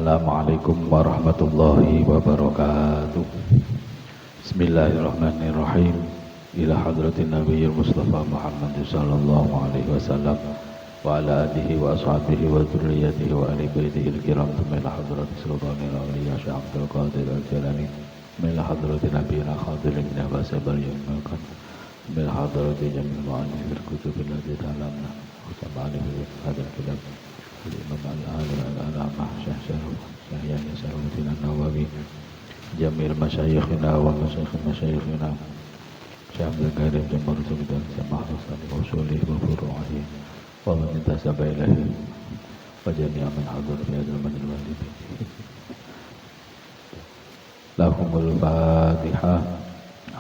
Assalamualaikum warahmatullahi wabarakatuh. Bismillahirrahmanirrahim. Ila hadratin Nabiyil Mustafa Muhammad sallallahu alaihi wasallam wa ala alihi wa ashabihi wa dzurriyyatihi wa ali baitihi al-kiram. Ila hadratis sultanil awliya Syekh Abdul Qadir Al-Jilani. Ila hadratin nabiyina khadirin wa sabal yawmakan. Ila hadratin jamil ma'anil kutubil lati ta'lamna wa sabalihi hadal kitab. Imam al-Alamah Syekh Yahya Saruddin An-Nawawi, Jamil Masyayikhina wa Masyayikhina Syekh Abdul Qadir Jumar Subdan Samah Hasan wa Sulih wa Furu'ahi wa man intasaba ilahi wa jami'a man hadir fi hadzal majlis walid lahumul Fatihah.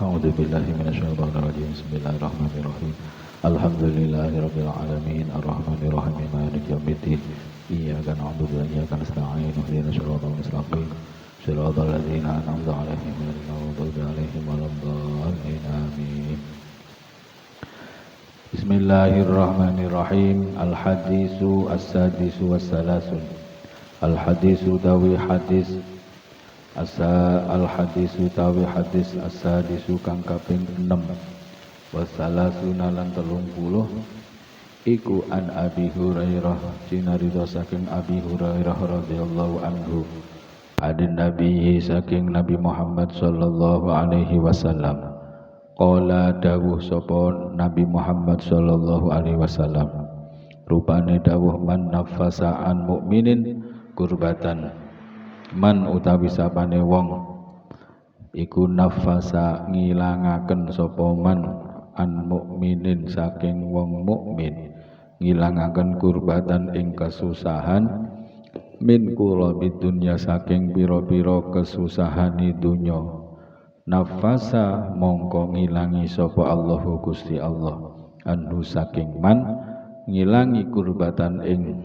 A'udzu billahi minasyaitonir rajim. Bismillahirrahmanirrahim. Alhamdulillahirabbil alamin arrahmanir rahim maliki yaumiddin iyyaka na'budu wa iyyaka nasta'in ihdinas siratal mustaqim siratal ladzina an'amta 'alaihim ghairil maghdubi 'alaihim waladdallin amin. Bismillahirrahmanirrahim. Al-hadisu as-sadisu was-salasun. Al-hadisu tawi hadis al-hadisu tawi hadis as-sadisu kang kaping 6 wasalasuna lan 30 iku an Abi Hurairah cinarita saking Abi Hurairah radhiyallahu anhu adin nabi saking Nabi Muhammad sallallahu alaihi wasallam qala dawuh sapa Nabi Muhammad sallallahu alaihi wasallam rupane dawuh man nafasa an mukminin kurbatan man utawi sapane wong iku nafasa ngilangaken sapa man an mukminin saking wong mukmin ngilangaken kurbatan ing kesusahan min kulabi dunya saking pira-pira kesusahani dunya nafasa mongko ngilangi sapa Allahu Gusti Allah anhu saking man ngilangi kurbatan ing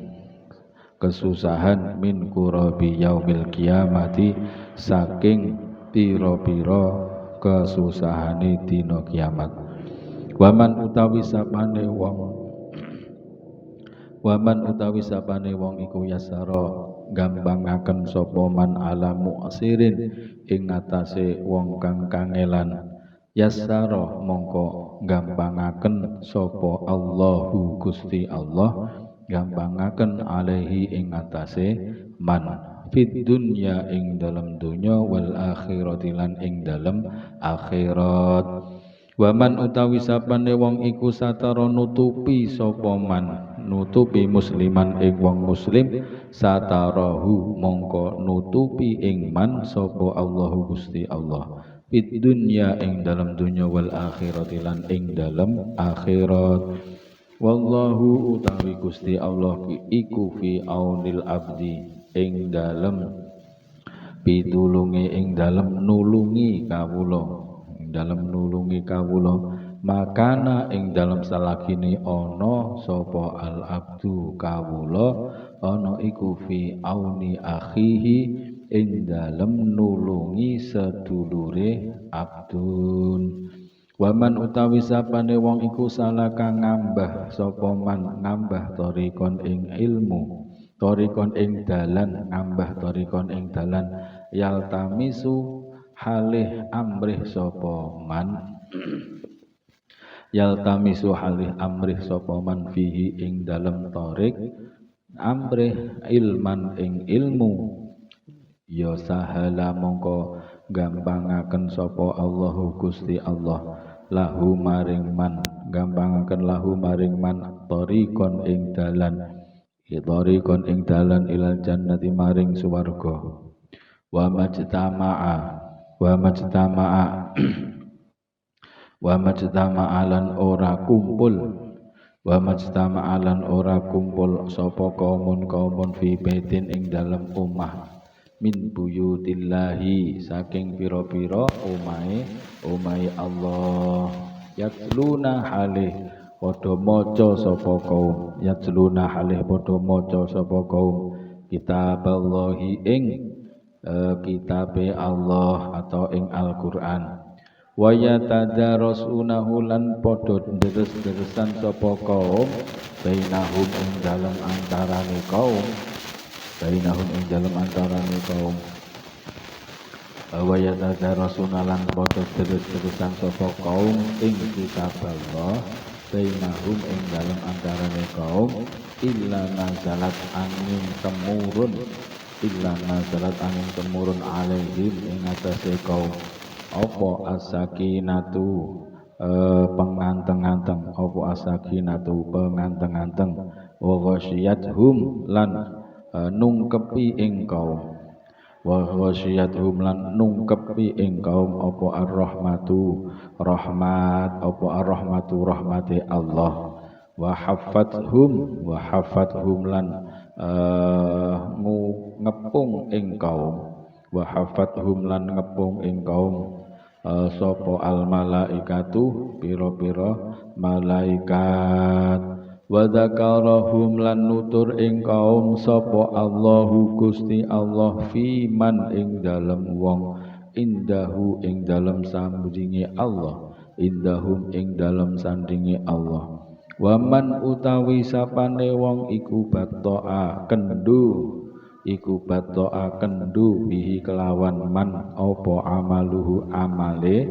kesusahan min kurabi yaumil kiamati saking pira-pira kesusahane dina kiamat. Waman utawi sapane wong iku yasara gampangaken sapa man ala mu'sirin ing atase wong kang kangelan yasara mongko gampangaken sapa Allahu Gusti Allah gampangaken alaihi ing atase man fid dunya ing dalem dunya wal akhirati lan ing dalem akhirat. Waman utawi sapane wong iku satara nutupi sapa man nutupi musliman ing wong muslim satarahu mongko nutupi ing man sapa Allahu Gusti Allah fid dunya ing dalem dunya wal akhirati lan ing dalem akhirat. Wallahu utawi Gusti Allah iku fi aunil abdi ing dalem pitulunge ing dalem nulungi kawula dalam nulungi kawula makana ing dalam salakine ana sapa al abdu kawula ana iku fi auni akhihi ing dalem nulungi sedulure abdun. Waman utawi sapane wong iku salaka ngambah sapa man ngambah torikon ing ilmu torikon ing dalan ngambah torikon ing dalan yaltamisu halih amrih sapa man yaltamisu halih amrih sapa man fihi ing dalem tarik amrih ilman ing ilmu ya sahala mongko gampangaken sapa Allahu Gusti Allah lahu maring man gampangaken lahu maring man tarikon ing dalan tarikon ing dalan ilal jannati maring swarga wa majtama'alan ora kumpul sapa kaumun fi baitin ing dalem omah min buyutillahi saking pira-pira omahe Allah yatluna halih padha maca sapa kaum kitaballahi ing kitabe Allah atau ing Al-Qur'an wa yatadarasunahu lan padha deres-deresan sapa kaum bainahum ing dalem antarane kaum bainahum ing dalem antarane kaum wa yatadarasuna lan padha terus-terusan sapa kaum ing kitaballah bainahum ing dalem antarane kaum illa nazalat angin temurun alaihim ing atase kaum apa as-sakinatu penganteng-anteng apa as-sakinatu penganteng-anteng wa ghasyiyatuhum lan nungkepi ing kaum wa ghasyiyatuhum lan nungkepi ing kaum apa ar-rahmatu rahmate Allah wa haffathum lan ngepung ing kaum sapa al malaikatu pira-pira malaikat wa dzakarahum lan nutur ing kaum sapa Allahu Gusti Allah fi man ing dalem wong indahu ing dalem sandinge Allah indahum ing dalem sandinge Allah waman utawi sapane wong iku batoa kendu bihi kelawan man apa amaluhu amale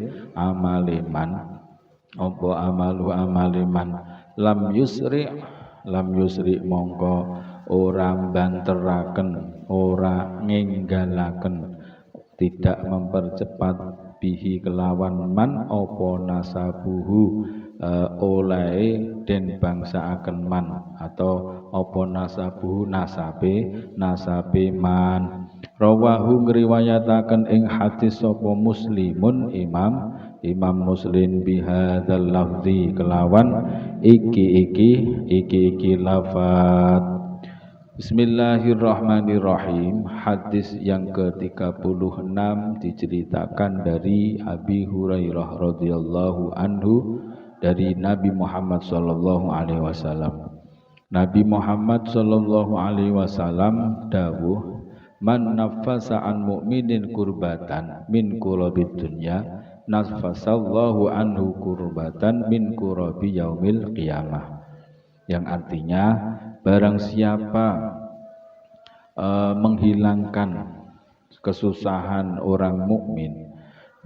man lam yusri mongko ora banteraken ora nginggalaken tidak mempercepat bihi kelawan man apa nasabuhu oleh den bangsaaken man atau apa nasabuhu nasabe man rawahu ngriwayataken ing hadis sapa muslimun imam Muslim bihadzal lafzi kelawan iki lafaz. Bismillahirrahmanirrahim. Hadis yang ke-36 diceritakan dari Abi Hurairah radhiyallahu anhu dari Nabi Muhammad sallallahu alaihi wasallam. Nabi Muhammad sallallahu alaihi wasallam dawuh, "Man nafasa an mu'minin kurbatan min kurabid dunya, nafasallahu anhu kurbatan min kurabi yaumil qiyamah." Yang artinya barang siapa menghilangkan kesusahan orang mukmin,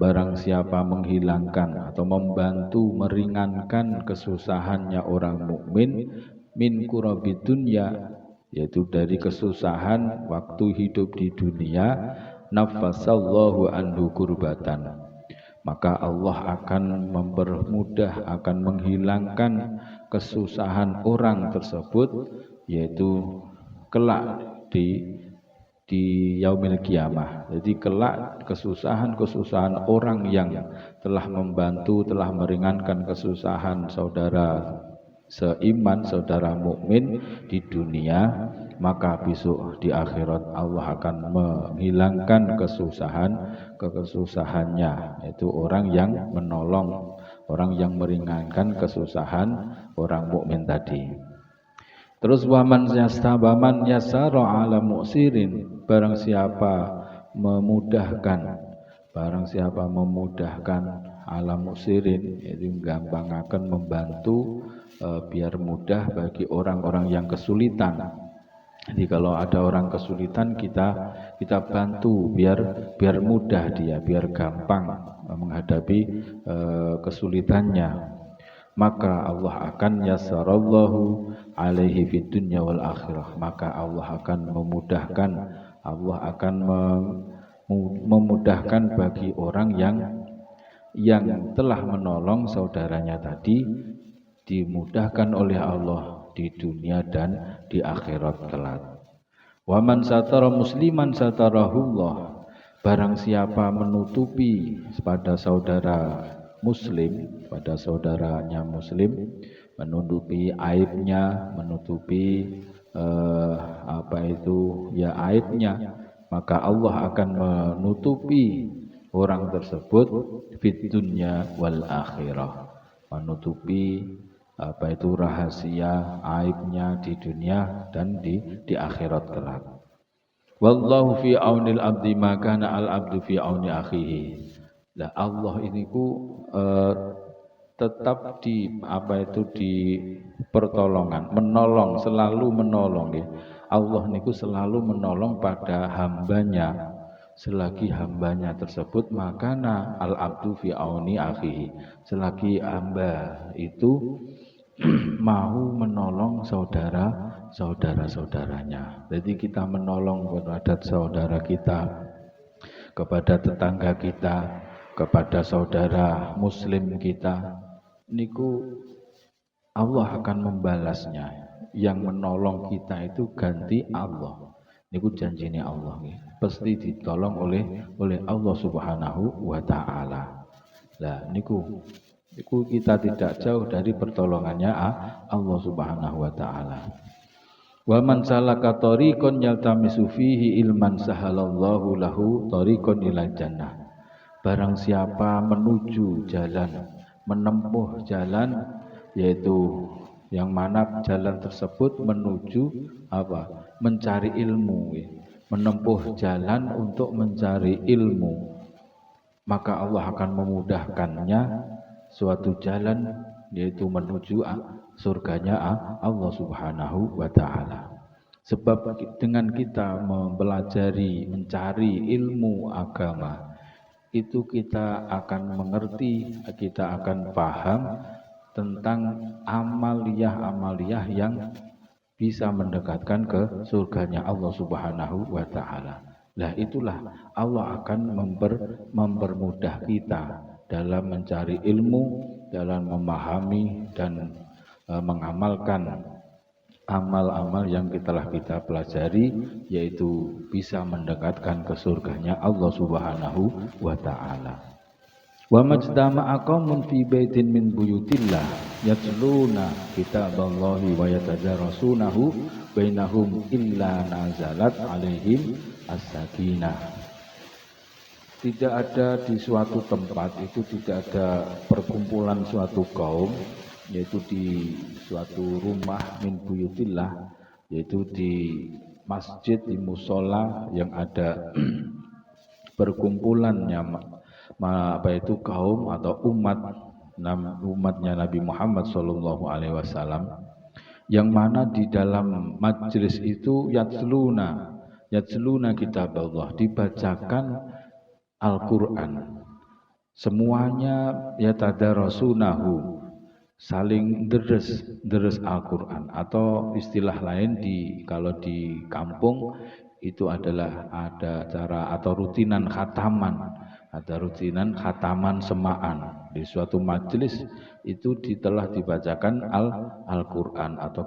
barang siapa menghilangkan atau membantu meringankan kesusahannya orang mukmin min kurabid dunya, yaitu dari kesusahan waktu hidup di dunia, nafasallahu anhu kurbatan, maka Allah akan mempermudah, akan menghilangkan kesusahan orang tersebut, yaitu kelak di yaumil qiyamah. Jadi kelak kesusahan orang yang telah membantu, telah meringankan kesusahan saudara seiman, saudara mukmin di dunia, maka besok di akhirat Allah akan menghilangkan kesusahannya, yaitu orang yang menolong, orang yang meringankan kesusahan orang mukmin tadi. Terus waman yasara ala mu'sirin, barang siapa memudahkan ala mu'sirin, yaitu gampangkan membantu biar mudah bagi orang-orang yang kesulitan. Jadi kalau ada orang kesulitan kita bantu biar mudah dia, biar gampang menghadapi kesulitannya. Maka Allah akan yasarallahu alaihi fid dunya wal akhirah, maka Allah akan memudahkan bagi orang yang telah menolong saudaranya tadi, dimudahkan oleh Allah di dunia dan di akhirat kelak. Wa man satara musliman satarahullah, barang siapa menutupi pada saudara muslim, pada saudaranya muslim, menutupi aibnya, menutupi aibnya, maka Allah akan menutupi orang tersebut fid dunya wal akhirah, menutupi rahasia aibnya di dunia dan di akhirat kelak. Wallahu fi aunil abdi maka al abdu fi auni akhihi. Lah Allah ini tetap di pertolongan, menolong, selalu menolong ya. Allah niku selalu menolong pada hambanya selagi hambanya tersebut makana al abdu fi auni akhihi, selagi hamba itu mau menolong saudaranya. Jadi kita menolong kepada saudara kita, kepada tetangga kita, kepada saudara muslim kita, niku Allah akan membalasnya. Yang menolong kita itu ganti Allah. Niku janjinya Allah. Pasti ditolong oleh Allah Subhanahu wa taala. Lah niku kita tidak jauh dari pertolongannya Allah Subhanahu wa taala. Wa man salaka tariqan yaltamisu fihi ilman sahalallahu lahu tariqan ilal jannah. Barang siapa menuju jalan, menempuh jalan, yaitu yang mana jalan tersebut menuju apa? Mencari ilmu, menempuh jalan untuk mencari ilmu, maka Allah akan memudahkannya suatu jalan, yaitu menuju surganya Allah Subhanahu wa taala. Sebab dengan kita mempelajari, mencari ilmu agama, itu kita akan mengerti, kita akan paham tentang amaliyah-amaliyah yang bisa mendekatkan ke surganya Allah Subhanahu wa taala. Nah, itulah Allah akan mempermudah kita dalam mencari ilmu, dalam memahami dan mengamalkan amal-amal yang telah kita pelajari, yaitu bisa mendekatkan ke surganya Allah Subhanahu wa taala. Wa majtama'a qaumun fi baitin min buyutillah yatluna kitaballahi wa yatadarasunahu bainahum illa nazalat alaihim as-sakinah. Tidak ada di suatu tempat itu, tidak ada perkumpulan suatu kaum, yaitu di suatu rumah min buyutillah, yaitu di masjid, di musola yang ada perkumpulannya apa itu kaum atau umatnya Nabi Muhammad SAW, yang mana di dalam majlis itu yatsluna kitab Allah, dibacakan Al-Quran, semuanya yatadarasunahu, saling deres Al-Quran, atau istilah lain kalau di kampung itu adalah ada cara atau rutinan khataman. Ada rutinan khataman semaan. Di suatu majelis itu telah dibacakan Al-Quran atau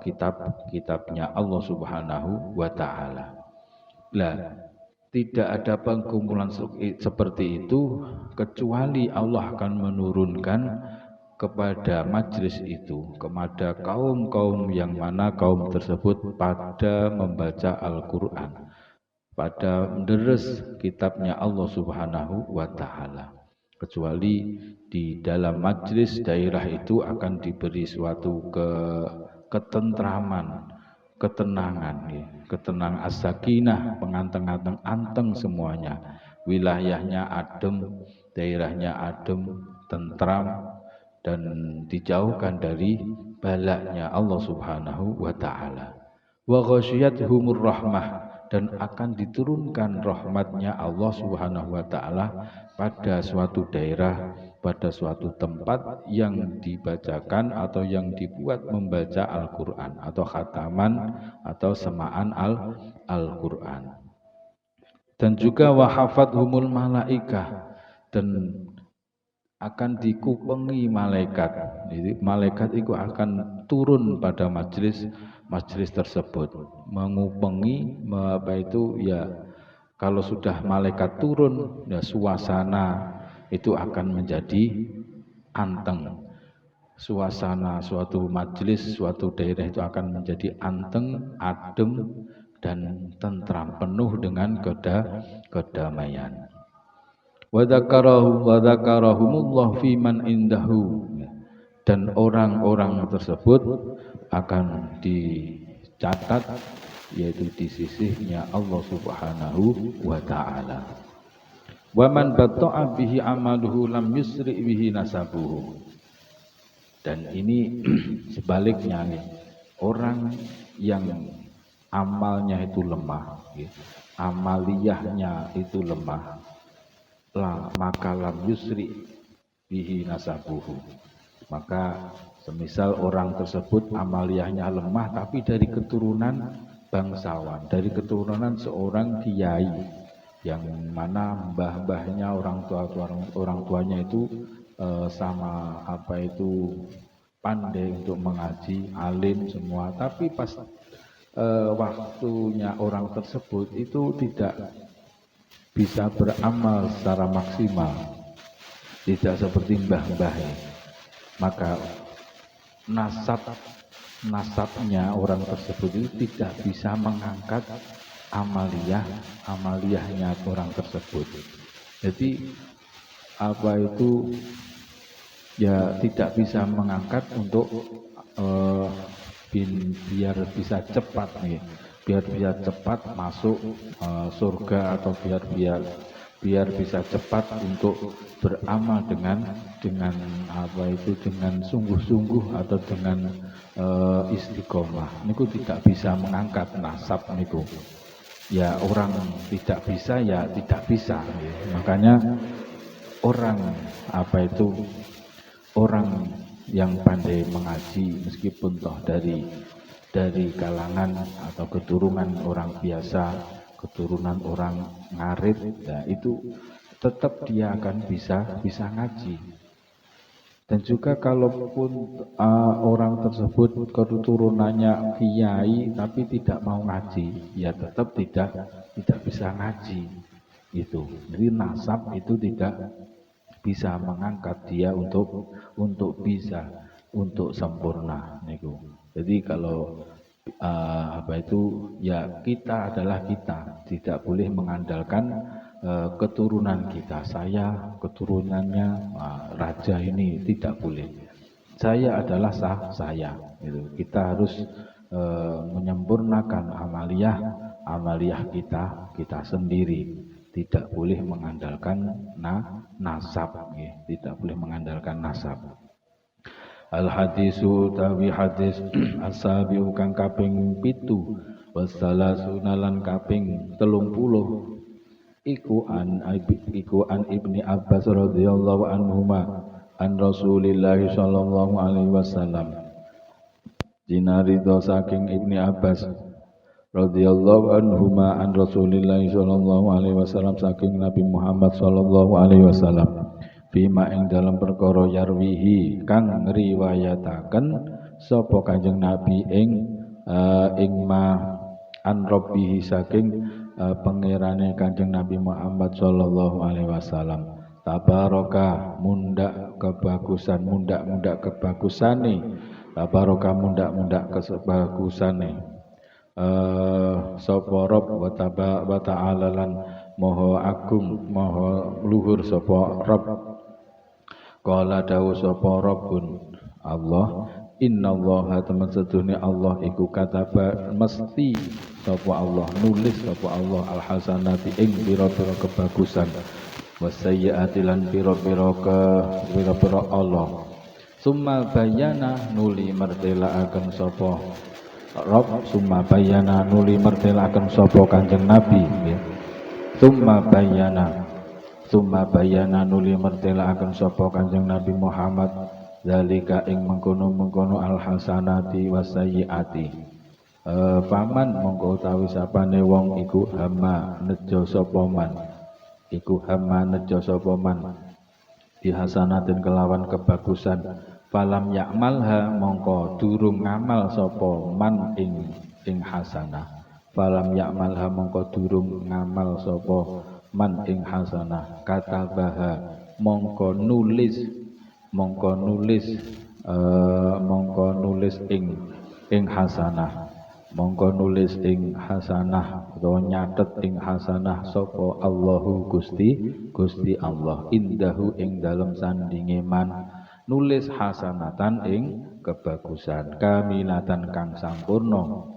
kitabnya Allah Subhanahu wa ta'ala. Lah, tidak ada perkumpulan seperti itu kecuali Allah akan menurunkan kepada majelis itu, kepada kaum-kaum yang mana kaum tersebut pada membaca Al-Quran, pada menderes kitabnya Allah Subhanahu wa ta'ala. Kecuali di dalam majlis daerah itu akan diberi suatu ketentraman, ketenangan as-sakinah, penganteng semuanya. Wilayahnya adem, daerahnya adem, tentram, dan dijauhkan dari balaknya Allah Subhanahu wa ta'ala. Wa ghasyiyatuhumur rahmah, dan akan diturunkan rahmatnya Allah Subhanahu wa ta'ala pada suatu daerah, pada suatu tempat yang dibacakan atau yang dibuat membaca Al-Quran atau khataman atau semaan Al-Quran. Dan juga wahafadhumul malaikah, dan akan dikupengi malaikat. Jadi malaikat itu akan turun pada majelis tersebut, mengupengi apa itu ya. Kalau sudah malaikat turun, ya suasana itu akan menjadi anteng. Suasana suatu majelis, suatu daerah itu akan menjadi anteng, adem, dan tentram, penuh dengan kedamaian. Wa dzakarahumullah fi man indahu, dan orang-orang tersebut akan dicatat, yaitu di sisinya Allah Subhanahu wa ta'ala. Wa man batta'a bihi amaluhu lam yusri bihi nasabuhu. Dan ini sebaliknya nih, orang yang amalnya itu lemah, amaliyahnya itu lemah, maka lam yusri bihi nasabuhu. Maka semisal orang tersebut amaliyahnya lemah tapi dari keturunan bangsawan, dari keturunan seorang kiai yang mana mbah-mbahnya orang tuanya itu sama pandai untuk mengaji, alim semua, tapi pas waktunya orang tersebut itu tidak bisa beramal secara maksimal, tidak seperti mbah-mbahnya, maka nasabnya orang tersebut itu tidak bisa mengangkat amaliyahnya orang tersebut. Jadi ya tidak bisa mengangkat untuk biar bisa cepat biar bisa cepat masuk surga, atau biar bisa cepat untuk beramal dengan sungguh-sungguh atau dengan istiqomah. Niku tidak bisa mengangkat nasab niku. Ya orang tidak bisa, ya tidak bisa. Makanya orang yang pandai mengaji, meskipun toh dari kalangan atau keturunan orang biasa, keturunan orang ngarit, ya itu tetap dia akan bisa ngaji. Dan juga kalaupun orang tersebut keturunannya kiai tapi tidak mau ngaji, ya tetap tidak bisa ngaji itu. Jadi nasab itu tidak bisa mengangkat dia untuk sempurna niku. Jadi kalau ya kita adalah kita, tidak boleh mengandalkan keturunan kita. Saya keturunannya raja ini, tidak boleh. Saya adalah saya. Gitu. Kita harus menyempurnakan amaliyah kita sendiri. Tidak boleh mengandalkan nasab. Tidak boleh mengandalkan nasab. Al hadisu tawi hadis asabiu kang kaping 7 wasalasuna lan kaping 30 iku an Ibni Abbas radhiyallahu anhuma an Rasulillah sallallahu alaihi wasallam. Dinarido saking Ibni Abbas radhiyallahu anhuma an Rasulillah sallallahu alaihi wasallam, saking Nabi Muhammad sallallahu alaihi wasallam. Bima ing dalam perkara yarwihi kang riwayataken sapa Kanjeng Nabi ing ma an rabbihi saking pangerane Kanjeng Nabi Muhammad sallallahu alaihi wasallam. Tabaraka mundak kebagusane, tabaraka mundak kebagusane sapa Rabb wa ta'ala lan maha agung maha luhur sapa Rabb. Qala dawu sapa Rabbun Allah, innallaha temen sedune Allah iku kataba mesti sapa Allah, nulis sapa Allah alhasanati ing pira-pira kebagusan, wasayyiati lan pira-pira Allah. Summa bayana nuli mertelaaken sapa Rabb, summa bayana nuli mertelaaken sapa Kanjeng Nabi nggih. Summa bayana nuli mertelaaken sapa Kanjeng Nabi Muhammad zalika ing mengkono-mengkono alhasanati wasayyiati. Paman mongko utawi sapane wong iku hama nejo sapa man dihasanatin kelawan kebagusan, falam ya'malha mongko durung ngamal sapa man ing hasanah, falam ya'malha mongko durung ngamal sapa man ing hasanah, katabaha mongko nulis ing hasanah, mongko nulis ing hasanah utawa nyatet ing hasanah sapa Allahu Gusti Allah, indahu ing dalem sandinge man, nulis hasanatan ing kebagusan, kamilatan kang sampurna.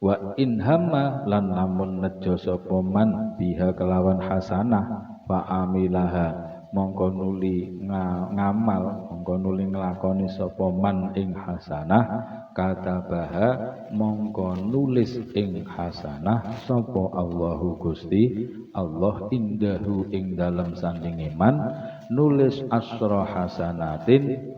Wa in hamma lan lamun nejo sapa man biha kelawan hasanah, fa amilaha mongko nuli ngamal, mongko nuli nglakoni sapa man ing hasanah, katabaha mongko nulis ing hasanah sapa Allahu Gusti Allah indahu ing dalem sandinge man nulis asra hasanatin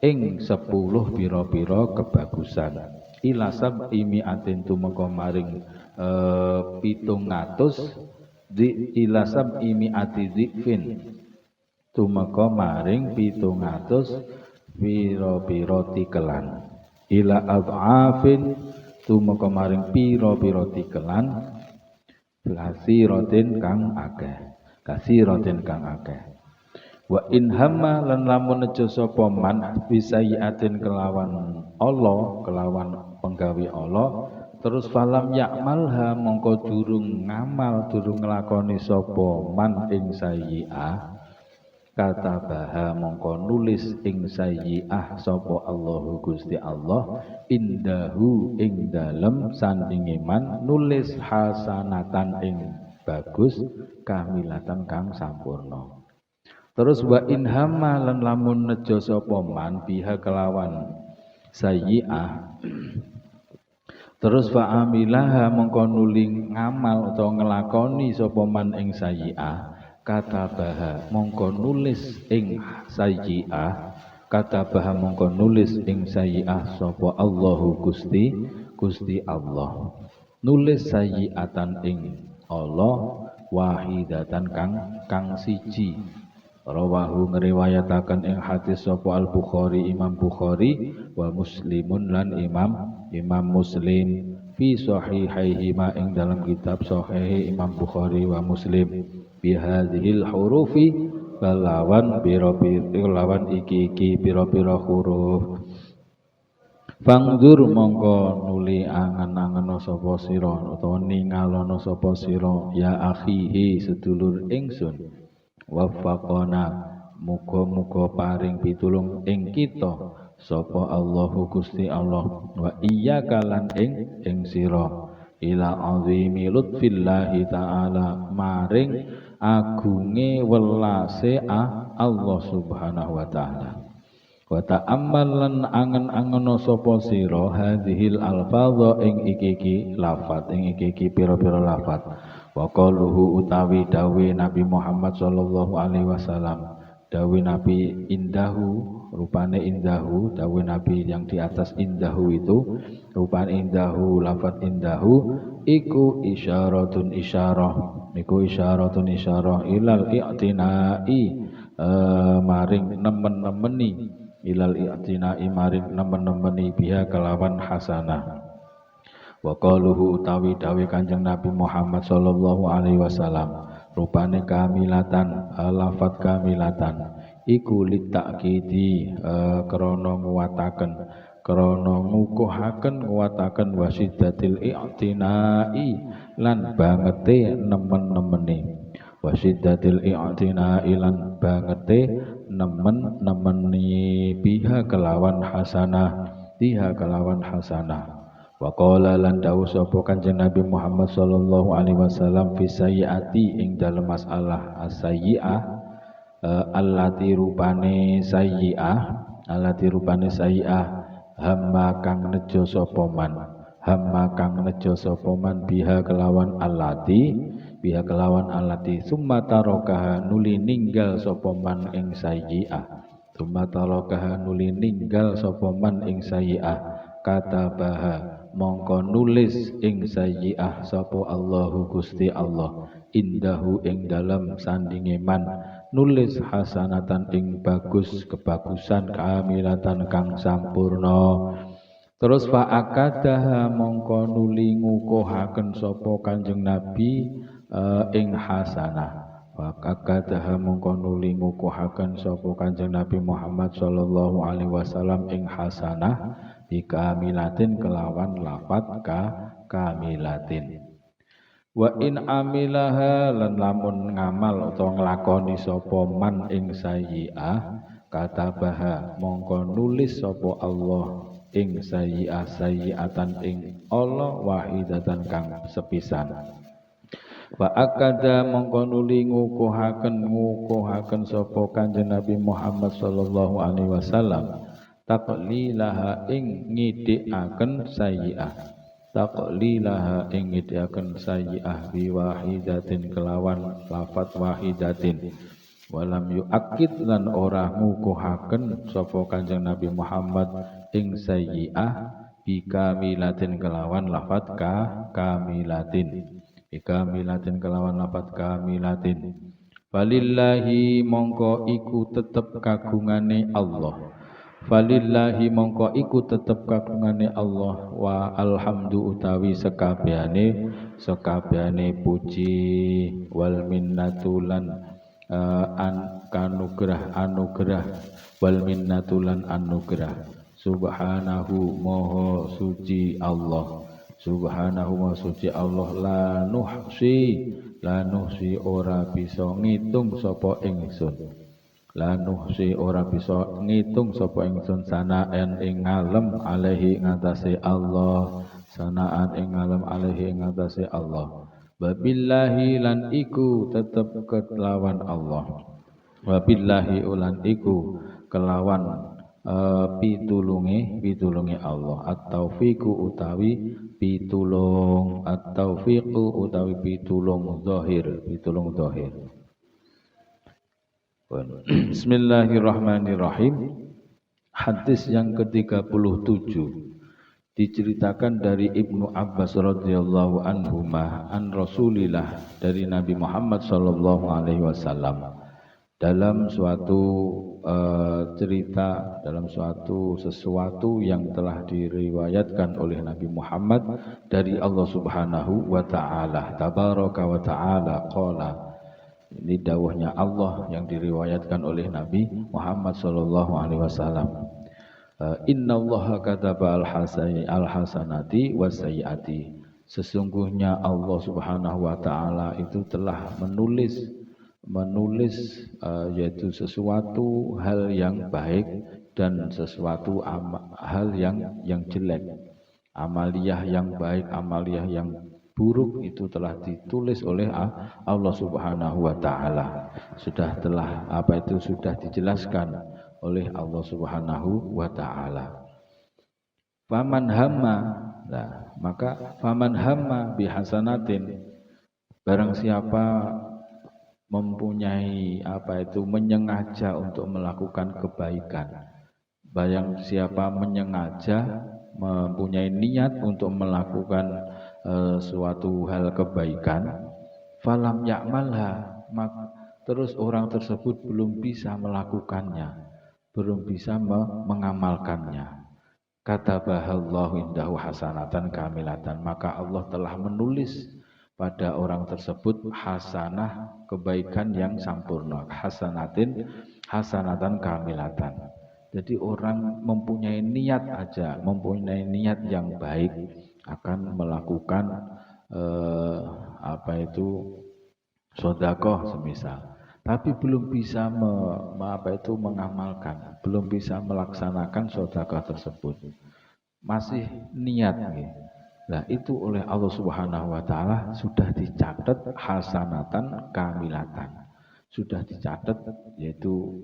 ing 10 pira-pira kebagusan ila sab'i mi'atin tumeka maring 700 ila sab'i mi'ati dzikfin tumeka maring 700 pira-pira tikelan ila ad'afin tumeka maring pira-pira tikelan kasiratin kang akeh wa in hamma lan lamun nejo sapa man bisayiatin kelawan Allah kelawan penggawe Allah terus falam yakmalha mongko durung ngamal durung nglakoni sapa man ing sayi'ah katabaha mongko nulis ing sayi'ah sapa Allahu Gusti Allah indahu ing dalem sandinge man nulis hasanatan ing bagus kamilatan kang sampurna. Terus wa in hamma lan lamun nejo sapa man biha kelawan sayi'ah terus fa amilaha mongko nuli ngamal utawa nglakoni sapa man ing sayi'ah katabaha mongko nulis ing sayi'ah katabaha mongko nulis ing sayi'ah sapa Allahu Gusti Allah nulis sayi'atan ing Allah wahidatan kang siji rawahu ngriwayataken ing hadis sapa Al-Bukhari Imam Bukhari wa Muslimun lan Imam Muslim fi sahihaihi ma ing dalam kitab sahih Imam Bukhari wa Muslim bihadhil hurufi kelawan lawan iki pira-pira huruf fangdur mongko nuli angen-angena sapa sira utawa ningalono sapa sira ya akhihi sedulur ingsun waffaqona muga-muga paring pitulung ing kita sapa Allahu Gusti Allah wa iyyaka lan ing sira ila azimi lutfillahi ta'ala maring agunge welase Allah Subhanahu wa taala wa ta'ammal lan angen-angena sapa sira hadhil alfadha ing iki lafat ing iki pira-pira lafat wa qaluhu utawi dawe Nabi Muhammad sallallahu alaihi wasallam dawe Nabi indahu rupane indahu dawe Nabi yang di atas indahu itu rupane indahu lafat indahu iku isyaratun isyarah ilal i'tinai maring nemen-nemeni ilal i'tinai maring nemen-nemeni biha kelawan hasanah wa qaluhu utawi dawe Kanjeng Nabi Muhammad sallallahu alaihi wasallam rupane kamilatan lafat kamilatan iku litakidi krana nguwataken krana ngukuhaken nguwataken wasidatil i'tinai lan bangete nemen-nemeni wasidatil i'tinai lan bangete nemen-nemeni biha kelawan hasanah wa qala lan dawuh sapa Kanjeng Nabi Muhammad sallallahu alaihi wasallam fi sayyiati ing dalem masalah as-sayyi'ah allati rupane sayyi'ah hamma kang nejo sapa man biha kelawan allati summa tarakaha nuli ninggal sapa man ing sayyi'ah katabaha mongko nulis ing sayyi'ah sapa Allahu Gusti Allah indahu ing dalam sandinge man nulis hasanatan ing bagus kebagusan kamilatan kang sampurna terus fa akadaha mongko nuli ngukuhaken sapa Kanjeng Nabi ing hasanah wa akadaha mongko nuli ngukuhaken sapa Kanjeng Nabi Muhammad sallallahu alaihi wasallam ing hasanah bikamilatin kelawan lafat kamilatin wa in amilaha lan lamun ngamal utawa nglakoni sapa man ing sayyi'ah katabaha mongko nulis sapa Allah ing sayyi'ah sayyi'atan ing Allah wahidatan kang sepisan wa akada mongko nuli ngukuhaken sapa Kanjeng Nabi Muhammad sallallahu alaihi wasallam taqlilaha ing ngidikaken sayyi'ah taqlilaha ing ngidikaken sayyi'ah bi wahidatin kelawan lafat wahidatin walam yu'akkid lan ora ngukuhaken sapa Kanjeng Nabi Muhammad ing sayyi'ah bikamilatin kelawan lafat kamilatin bikamilatin kelawan lafat kamilatin Falillahi mongko iku tetep kagungane Allah. Falillahi mongko iku tetep kagungane Allah wa alhamdu utawi sekabehane puji wal minnatulan anugerah wal minnatulan anugerah subhanahu moho suci Allah subhanahu wa suci Allah la nuhsi ora bisa ngitung sapa ingsun la nuhsi ora bisa ngitung sapa ingsun sanaan ing ngalem alaihi ngatasé Allah sanaan ing ngalem alaihi ngatasé Allah wabillahi lan iku tetep kelawan Allah wabillahi ulan iku kelawan pitulunge Allah at-taufiqu utawi pitulung at-taufiqu utawi pitulung zahir Bismillahirrahmanirrahim. Hadis yang ke-37 diceritakan dari Ibnu Abbas radhiyallahu anhuma an Rasulillah dari Nabi Muhammad sallallahu alaihi wasallam dalam suatu cerita dalam sesuatu yang telah diriwayatkan oleh Nabi Muhammad dari Allah Subhanahu wa taala tabaraka wa taala qala ini dawuhnya Allah yang diriwayatkan oleh Nabi Muhammad sallallahu alaihi wasallam innallaha kataba al-hasanati was-sayyiati sesungguhnya Allah Subhanahu wa taala itu telah menulis yaitu sesuatu hal yang baik dan sesuatu hal yang jelek. Amaliyah yang baik, amaliyah yang buruk itu telah ditulis oleh Allah Subhanahu wa taala. Sudah dijelaskan oleh Allah Subhanahu wa taala. Faman hamma, maka faman hamma bihasanatin barang siapa mempunyai menyengaja untuk melakukan kebaikan. Barang siapa menyengaja mempunyai niat untuk melakukan suatu hal kebaikan, falam ya'malha, terus orang tersebut belum bisa melakukannya, belum bisa mengamalkannya. Katabahallahu indahu hasanatan kamilatan, maka Allah telah menulis pada orang tersebut hasanah kebaikan yang sempurna hasanatan kamilatan. Jadi orang mempunyai niat yang baik akan melakukan sedekah semisal, tapi belum bisa mengamalkan, belum bisa melaksanakan sedekah tersebut, masih niat Nah itu oleh Allah Subhanahu wa taala sudah dicatat hasanatan kamilatan. Sudah dicatat yaitu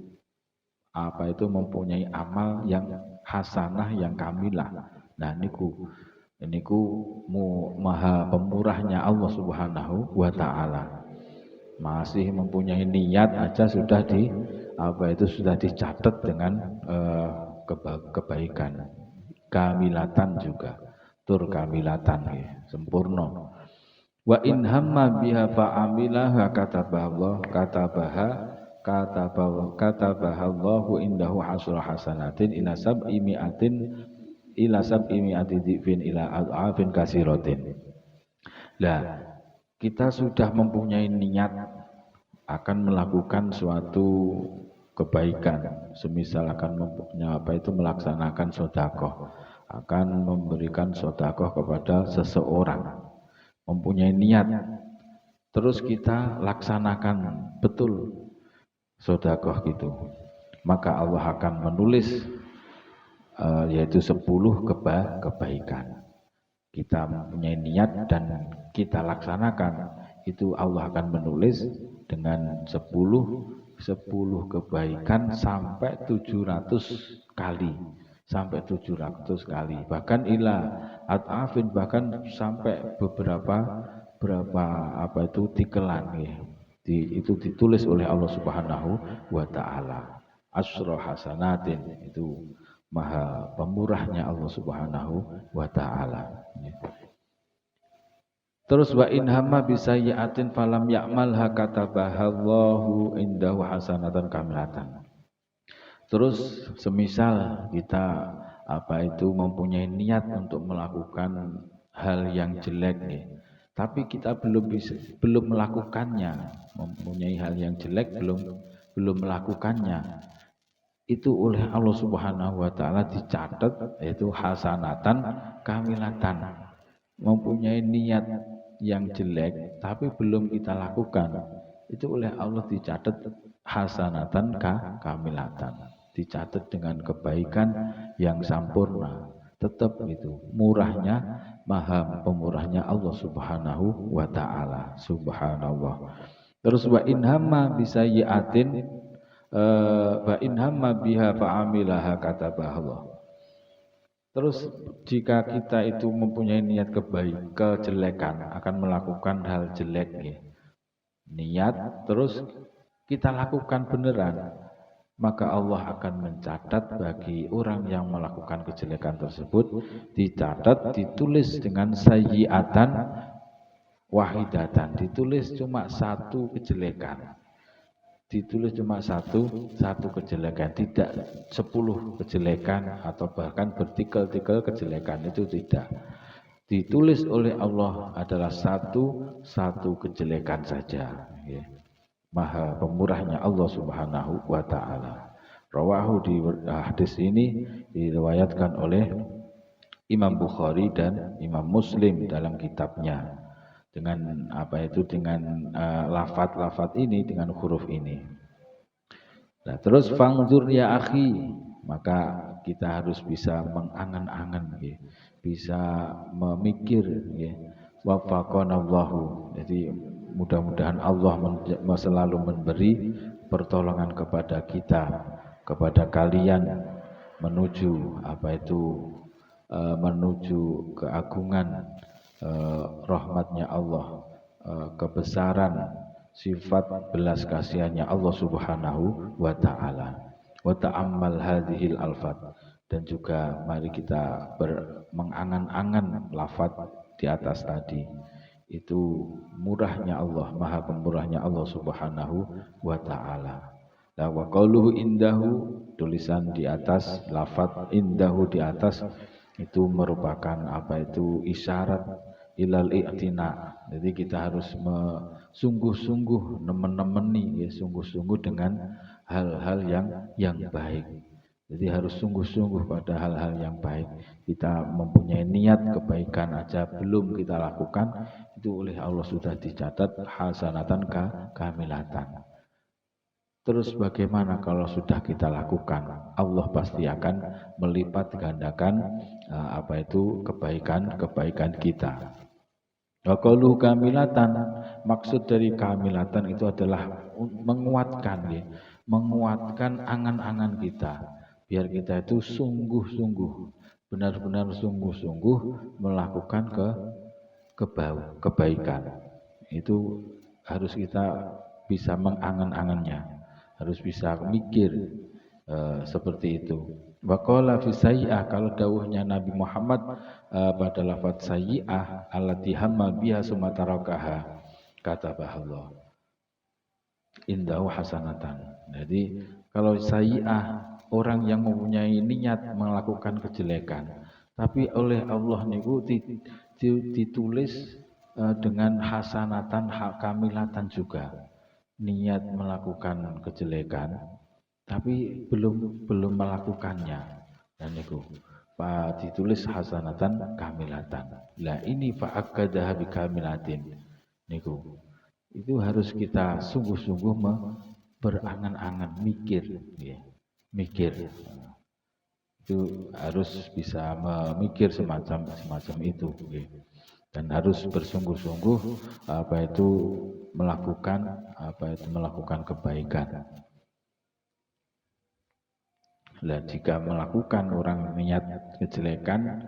mempunyai amal yang hasanah yang kamilah. Nah niku maha pemurahnya Allah Subhanahu wa taala. Masih mempunyai niat aja sudah sudah dicatat dengan kebaikan. Kamilatan juga. Kamilatan sempurna. Wa in hamma biha fa'amilaha katabaha Allahu indahu hasra hasanatin ila sab'i mi'ati dhifin ila ad'afin kasiratin. Lah, kita sudah mempunyai niat akan melakukan suatu kebaikan, semisal akan melaksanakan sedekah, akan memberikan sedekah kepada seseorang, mempunyai niat, terus kita laksanakan betul sedekah gitu, maka Allah akan menulis yaitu 10 kebaikan. Kita mempunyai niat dan kita laksanakan, itu Allah akan menulis dengan 10 kebaikan sampai 700 kali. sampai 700 kali, bahkan ila at'afin, bahkan sampai berapa apa itu tikelan ya. Itu ditulis oleh Allah Subhanahu wa taala. Asyra hasanatin, itu maha pemurahnya Allah Subhanahu wa taala. Terus wa in hamma bisayyi'atin falam ya'malha katabahallahu indahu hasanatan kamilatan. Terus semisal kita apa itu mempunyai niat untuk melakukan hal yang jelek nih, tapi kita belum melakukannya, mempunyai hal yang jelek belum melakukannya, itu oleh Allah Subhanahu wa taala dicatat yaitu hasanatan kamilatan. Mempunyai niat yang jelek tapi belum kita lakukan, itu oleh Allah dicatat hasanatan kamilatan, dicatat dengan kebaikan yang sempurna. Tetap itu murahnya, maha pemurahnya Allah Subhanahu wa taala. Subhanallah. Terus wa in hamma bisayyi'atin wa in hamma biha fa'amilaha katabahallah. Terus jika kita itu mempunyai niat kejelekan, akan melakukan hal jelek ya. Niat terus kita lakukan beneran, maka Allah akan mencatat bagi orang yang melakukan kejelekan tersebut, dicatat, ditulis dengan sayyi'atan wahidatan, ditulis cuma satu kejelekan. Ditulis cuma satu kejelekan, tidak 10 kejelekan atau bahkan bertikel-tikel kejelekan, itu tidak. Ditulis oleh Allah adalah satu kejelekan saja. Maha pemurahnya Allah Subhanahu wa taala. Rawahu, di hadis ini diriwayatkan oleh Imam Bukhari dan Imam Muslim dalam kitabnya. Dengan apa itu, dengan lafaz-lafaz ini, dengan huruf ini. Nah, terus fangzur ya akhi, maka kita harus bisa mengangan-angan ya, bisa memikir ya. Wafaqanallahu. Jadi mudah-mudahan Allah selalu memberi pertolongan kepada kita, kepada kalian menuju apa itu, menuju keagungan rahmatnya Allah, kebesaran sifat belas kasihannya Allah Subhanahu wa taala. Wa ta'ammal hadhil alfat, dan juga mari kita mengangan-angan lafaz di atas tadi. Itu murahnya Allah, maha pemurahnya Allah Subhanahu wa taala. La wa qauluhu indahu, tulisan di atas lafaz indahu di atas itu merupakan apa itu isyarat ilal i'tina. Jadi kita harus sungguh-sungguh nemen-nemeni ya, sungguh-sungguh dengan hal-hal yang baik. Jadi harus sungguh-sungguh pada hal-hal yang baik. Kita mempunyai niat kebaikan aja belum kita lakukan, itu oleh Allah sudah dicatat hasanatan kamilatan. Terus bagaimana kalau sudah kita lakukan? Allah pasti akan melipat gandakan apa itu kebaikan kita. Wa qauluhu kamilatan, maksud dari kamilatan itu adalah menguatkan ya, menguatkan angan-angan kita, biar kita itu sungguh-sungguh, benar-benar sungguh-sungguh melakukan kebaikan. Itu harus kita bisa mengangan-angannya, harus bisa mikir seperti itu. Wa qala fi sayyi'ah, kalau dawuhnya Nabi Muhammad pada lafaz sayyi'ah allati hamma biha sumatarakaha katabahallah indahu hasanatan. Jadi kalau sayyi'ah, orang yang mempunyai niat melakukan kejelekan, tapi oleh Allah niku ditulis dengan hasanatan kamilatan juga. Niat melakukan kejelekan tapi belum melakukannya, dan niku ditulis hasanatan kamilatan. Lah ini fa'akadaha bikamilatin niku, itu harus kita sungguh-sungguh berangan-angan, mikir ya. Mikir itu harus bisa memikir semacam itu ya. Dan harus bersungguh-sungguh apa itu melakukan kebaikan. Lah jika melakukan orang niat kejelekan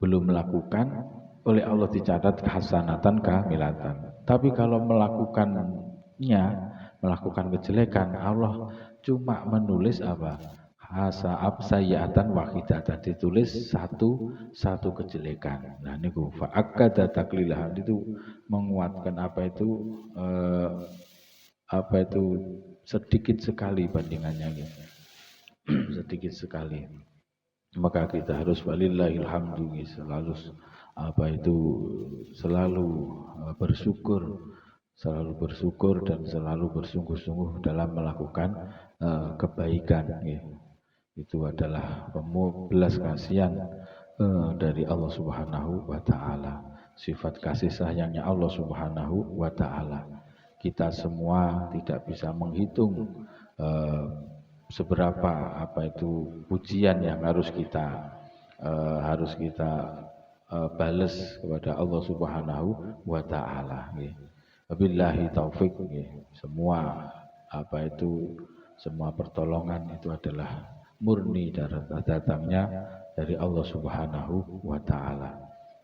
belum melakukan, oleh Allah dicatat hasanatan kamilatan. Tapi kalau melakukan kejelekan, Allah cuma menulis apa? Hasaab sayyatan wahidatan, ditulis satu kejelekan. Nah niku fa'akkada taklilahan, itu menguatkan apa itu sedikit sekali bandingannya gitu. Sedikit sekali. Maka kita harus walillahilhamdu selalu bersyukur dan selalu bersungguh-sungguh dalam melakukan kebaikan. Itu adalah belas kasihan dari Allah Subhanahu wa taala. Sifat kasih sayangnya Allah Subhanahu wa taala. Kita semua tidak bisa menghitung seberapa pujian yang harus kita balas kepada Allah Subhanahu wa taala. Wabillahi taufik. Semua semua pertolongan itu adalah murni datangnya dari Allah Subhanahu wa taala.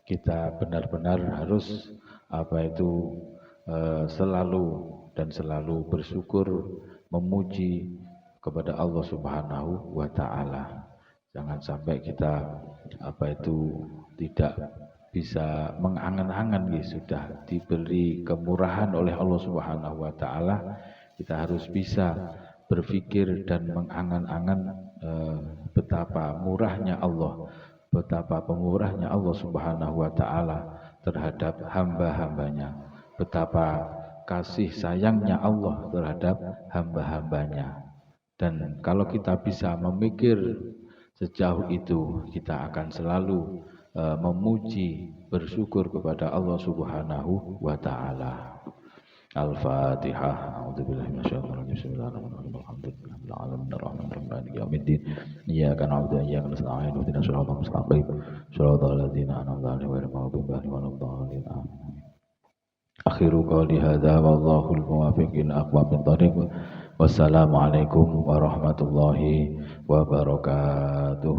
Kita benar-benar harus selalu bersyukur, memuji kepada Allah Subhanahu wa taala. Jangan sampai kita tidak bisa mengangan-angan, sudah diberi kemurahan oleh Allah Subhanahu wa taala, kita harus bisa berpikir dan mengangan-angan betapa murahnya Allah, betapa pemurahnya Allah Subhanahu wa taala terhadap hamba-hambanya, betapa kasih sayangnya Allah terhadap hamba-hambanya. Dan kalau kita bisa memikir sejauh itu, kita akan selalu memuji, bersyukur kepada Allah Subhanahu wa taala. Al-Fatihah. A'udzubillahi minasyaitonir rajim. Bismillahirrahmanirrahim. Alhamdulillahirabbil alamin arrahmanirrahim maliki yaumiddin. Iyyaka na'budu wa iyyaka nasta'in. Ihdinas siratal mustaqim. Shiratal ladzina an'amta 'alaihim ghairil maghdubi 'alaihim waladdallin. Amin. Akhiru qawli hadza wallahul muwaffiq ila aqwamit thariq. Wassalamualaikum warahmatullahi wabarakatuh.